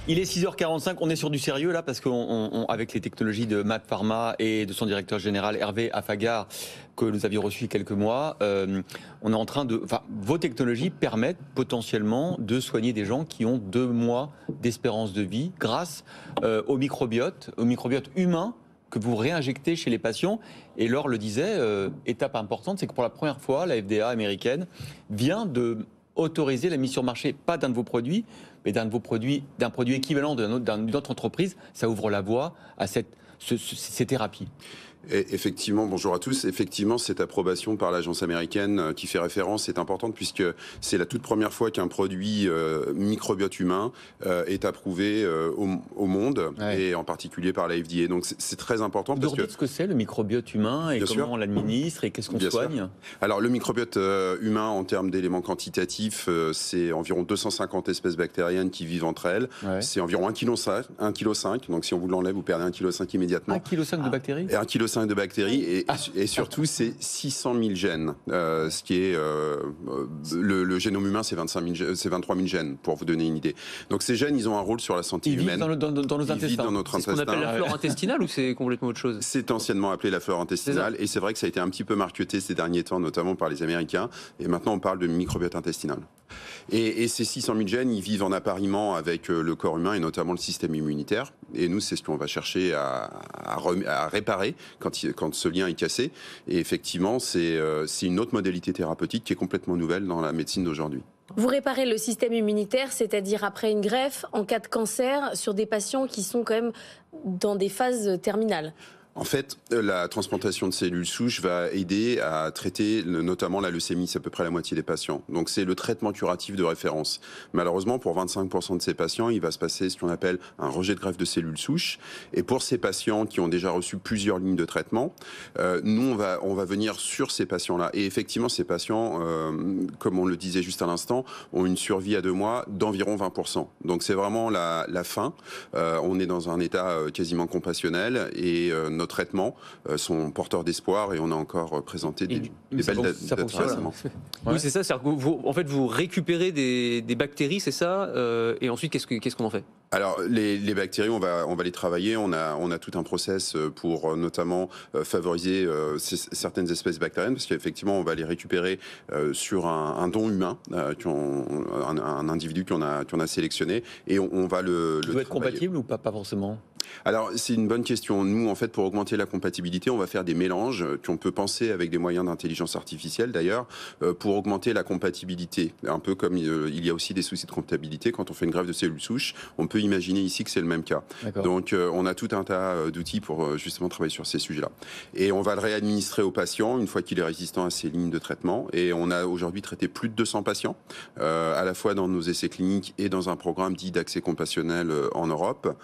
Il est 6h45, on est sur du sérieux là parce qu'avec les technologies de MaaT Pharma et de son directeur général Hervé Affagard que nous avions reçu il y a quelques mois, on est en train de, vos technologies permettent potentiellement de soigner des gens qui ont 2 mois d'espérance de vie grâce au microbiote humain que vous réinjectez chez les patients. Et Laure le disait, étape importante, c'est que pour la première fois, la FDA américaine vient de autoriser la mise sur marché, pas d'un de vos produits, mais d'un produit équivalent d'une autre entreprise. Ça ouvre la voie à ces thérapies. Et effectivement, bonjour à tous. Effectivement, cette approbation par l'agence américaine qui fait référence est importante puisque c'est la toute première fois qu'un produit microbiote humain est approuvé au monde, ouais, et en particulier par la FDA. Donc c'est très important. Vous dites ce que c'est le microbiote humain et comment on l'administre et qu'est-ce qu'on soigne ? Alors le microbiote humain, en termes d'éléments quantitatifs, c'est environ 250 espèces bactériennes qui vivent entre elles. Ouais. C'est environ 1,5 kg. Donc si on vous l'enlève, vous perdez 1,5 kg immédiatement. 1,5 kg de bactéries ? 1,5 kg de bactéries et surtout c'est 600 000 gènes, ce qui est le génome humain, c'est 23 000 gènes pour vous donner une idée. Donc ces gènes, ils ont un rôle sur la santé humaine. Ils vivent dans nos intestins. Ils vivent dans notre intestin. C'est ce qu'on appelle la flore intestinale ou c'est complètement autre chose ? C'est anciennement appelé la flore intestinale et c'est vrai que ça a été un petit peu marketé ces derniers temps, notamment par les Américains. Et maintenant on parle de microbiote intestinal. Et ces 600 000 gènes, ils vivent en appariement avec le corps humain et notamment le système immunitaire. Et nous, c'est ce qu'on va chercher à réparer quand ce lien est cassé. Et effectivement, c'est une autre modalité thérapeutique qui est complètement nouvelle dans la médecine d'aujourd'hui. Vous réparez le système immunitaire, c'est-à-dire après une greffe, en cas de cancer, sur des patients qui sont quand même dans des phases terminales. En fait, la transplantation de cellules souches va aider à traiter notamment la leucémie, c'est à peu près la moitié des patients. Donc c'est le traitement curatif de référence. Malheureusement, pour 25% de ces patients, il va se passer ce qu'on appelle un rejet de greffe de cellules souches. Et pour ces patients qui ont déjà reçu plusieurs lignes de traitement, nous, on va venir sur ces patients-là. Et effectivement, ces patients, comme on le disait juste à l'instant, ont une survie à 2 mois d'environ 20%. Donc c'est vraiment la fin. On est dans un état quasiment compassionnel et nos traitements sont porteurs d'espoir et on a encore présenté des belles dates récemment. Oui, c'est ça. En fait, vous récupérez des bactéries, c'est ça, et ensuite, qu'est-ce qu'on en fait ? Alors, les bactéries, on va les travailler. On a tout un process pour notamment favoriser certaines espèces bactériennes, parce qu'effectivement, on va les récupérer sur un don humain, un individu qu'on a sélectionné, et on va le doit être compatible ou pas forcément ? Alors, c'est une bonne question. Nous, en fait, pour augmenter la compatibilité, on va faire des mélanges qu'on peut penser avec des moyens d'intelligence artificielle, d'ailleurs, pour augmenter la compatibilité. Un peu comme il y a aussi des soucis de compatibilité. Quand on fait une greffe de cellules souches, on peut imaginer ici que c'est le même cas. Donc, on a tout un tas d'outils pour justement travailler sur ces sujets-là. Et on va le réadministrer au patient une fois qu'il est résistant à ces lignes de traitement. Et on a aujourd'hui traité plus de 200 patients, à la fois dans nos essais cliniques et dans un programme dit d'accès compassionnel en Europe.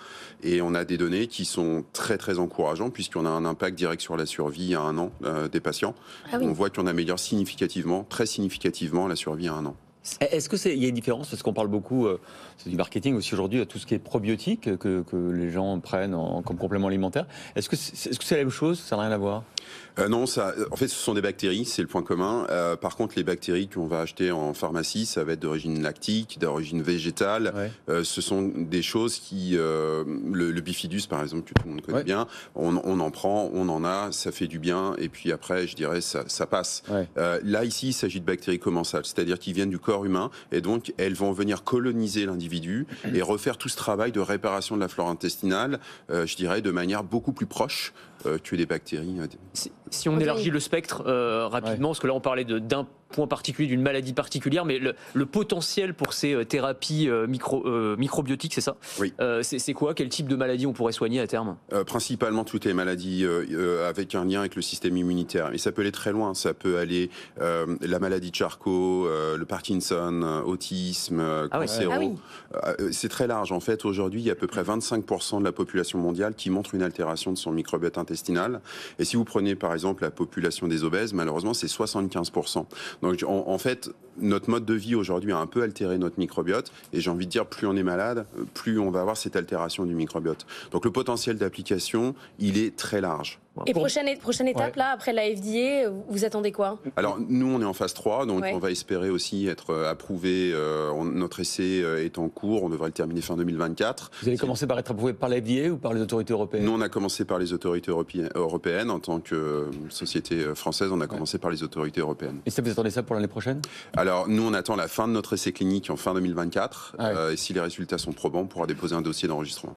Et on a des données qui sont très très encourageantes puisqu'on a un impact direct sur la survie à 1 an des patients. Ah oui. On voit qu'on améliore significativement, très significativement la survie à 1 an. Est-ce qu'il y a une différence, parce qu'on parle beaucoup, c'est du marketing aussi aujourd'hui, à tout ce qui est probiotique que les gens prennent comme complément alimentaire. Est-ce que c'est la même chose ? Ça n'a rien à voir ? Non, en fait, ce sont des bactéries, c'est le point commun. Par contre, les bactéries qu'on va acheter en pharmacie, ça va être d'origine lactique, d'origine végétale. Ouais. Ce sont des choses qui... le bifidus, par exemple, que tout le monde connaît bien, on en prend, on en a, ça fait du bien, et puis après, je dirais, ça passe. Ouais. Là, ici, il s'agit de bactéries commensales, c'est-à-dire qui viennent du corps humain, et donc elles vont venir coloniser l'individu et refaire tout ce travail de réparation de la flore intestinale, je dirais, de manière beaucoup plus proche que les bactéries. Si on élargit le spectre rapidement, parce que là on parlait d'un point particulier, d'une maladie particulière, mais le potentiel pour ces thérapies microbiotiques, c'est ça ? Oui. C'est quoi ? Quel type de maladie on pourrait soigner à terme ? Principalement toutes les maladies avec un lien avec le système immunitaire. Et ça peut aller très loin. Ça peut aller la maladie de Charcot, le Parkinson, autisme, cancéro. Ah oui. C'est très large. En fait, aujourd'hui, il y a à peu près 25% de la population mondiale qui montre une altération de son microbiote intestinal. Et si vous prenez par exemple la population des obèses, malheureusement, c'est 75%. Donc en fait, notre mode de vie aujourd'hui a un peu altéré notre microbiote, et j'ai envie de dire, plus on est malade, plus on va avoir cette altération du microbiote. Donc le potentiel d'application, il est très large. Et prochaine étape, là, après la FDA, vous attendez quoi? Alors, nous, on est en phase 3, donc on va espérer aussi être approuvé. Notre essai est en cours, on devrait le terminer fin 2024. Vous allez commencer par être approuvé par la FDA ou par les autorités européennes? Nous, on a commencé par les autorités européennes. En tant que société française, on a commencé par les autorités européennes. Et ça, vous attendez ça pour l'année prochaine? Alors, nous, on attend la fin de notre essai clinique en fin 2024. Et si les résultats sont probants, on pourra déposer un dossier d'enregistrement.